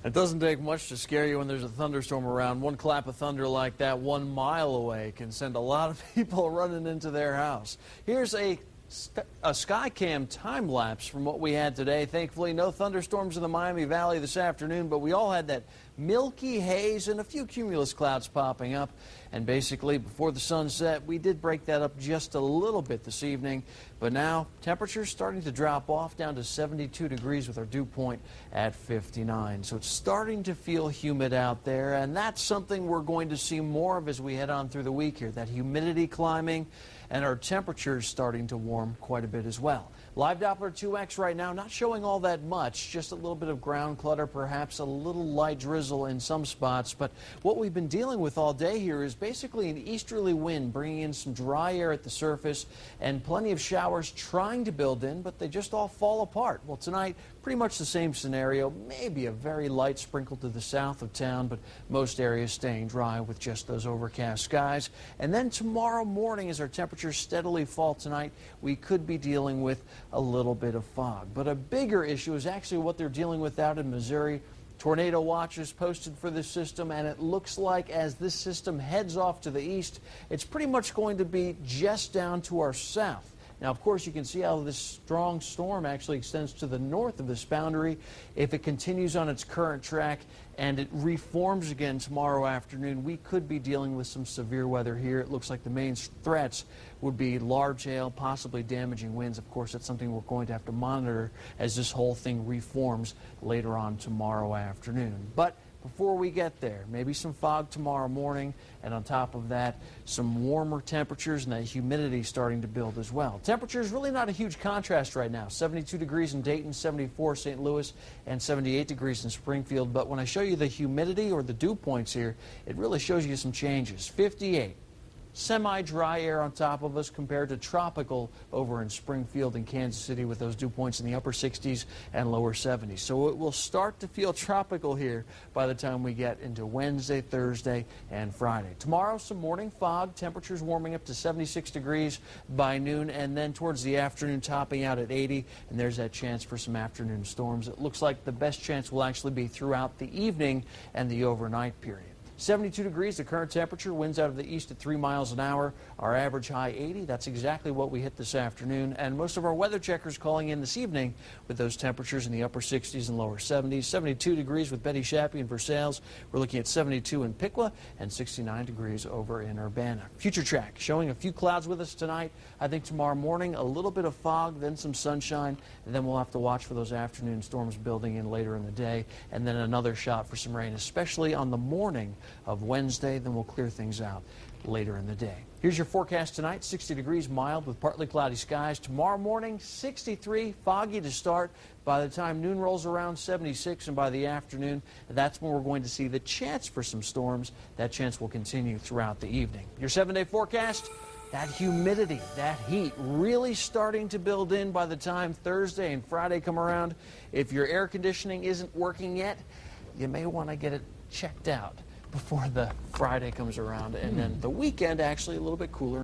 It doesn't take much to scare you when there's a thunderstorm around. One clap of thunder like that 1 mile away can send a lot of people running into their house. Here's a Skycam time lapse from what we had today. Thankfully, no thunderstorms in the Miami Valley this afternoon, but we all had that milky haze and a few cumulus clouds popping up. And basically, before the sun set, we did break that up just a little bit this evening. But now, temperatures starting to drop off down to 72 degrees with our dew point at 59. So it's starting to feel humid out there, and that's something we're going to see more of as we head on through the week here. That humidity climbing, and our temperatures starting to warm quite a bit as well. Live Doppler 2X right now, not showing all that much, just a little bit of ground clutter, perhaps a little light drizzle in some spots. But what we've been dealing with all day here is basically an easterly wind bringing in some dry air at the surface and plenty of showers trying to build in, but they just all fall apart. Well, tonight, pretty much the same scenario, maybe a very light sprinkle to the south of town, but most areas staying dry with just those overcast skies. And then tomorrow morning, as our temperatures steadily fall tonight, we could be dealing with a little bit of fog. But a bigger issue is actually what they're dealing with out in Missouri. Tornado watches posted for this system, and it looks like as this system heads off to the east, it's pretty much going to be just down to our south. Now, of course, you can see how this strong storm actually extends to the north of this boundary. If it continues on its current track and it reforms again tomorrow afternoon, we could be dealing with some severe weather here. It looks like the main threats would be large hail, possibly damaging winds. Of course, that's something we're going to have to monitor as this whole thing reforms later on tomorrow afternoon. But before we get there, maybe some fog tomorrow morning, and on top of that, some warmer temperatures and that humidity starting to build as well. Temperatures really not a huge contrast right now. 72 degrees in Dayton, 74 St. Louis, and 78 degrees in Springfield. But when I show you the humidity or the dew points here, it really shows you some changes. 58. Semi-dry air on top of us compared to tropical over in Springfield and Kansas City with those dew points in the upper 60s and lower 70s. So it will start to feel tropical here by the time we get into Wednesday, Thursday, and Friday. Tomorrow, some morning fog, temperatures warming up to 76 degrees by noon, and then towards the afternoon topping out at 80, and there's that chance for some afternoon storms. It looks like the best chance will actually be throughout the evening and the overnight period. 72 degrees, the current temperature, winds out of the east at 3 miles an hour. Our average high 80. That's exactly what we hit this afternoon. And most of our weather checkers calling in this evening with those temperatures in the upper 60s and lower 70s. 72 degrees with Betty Shappy in Versailles. We're looking at 72 in Piqua and 69 degrees over in Urbana. Future track showing a few clouds with us tonight. I think tomorrow morning a little bit of fog, then some sunshine, and then we'll have to watch for those afternoon storms building in later in the day, and then another shot for some rain, especially on the morning of Wednesday. Then we'll clear things out later in the day. Here's your forecast tonight. 60 degrees, mild with partly cloudy skies. Tomorrow morning, 63, foggy to start. By the time noon rolls around, 76, and by the afternoon, that's when we're going to see the chance for some storms. That chance will continue throughout the evening. Your 7-day forecast. That humidity, that heat really starting to build in by the time Thursday and Friday come around. If your air conditioning isn't working yet, you may want to get it checked out before the Friday comes around, and then the weekend actually a little bit cooler.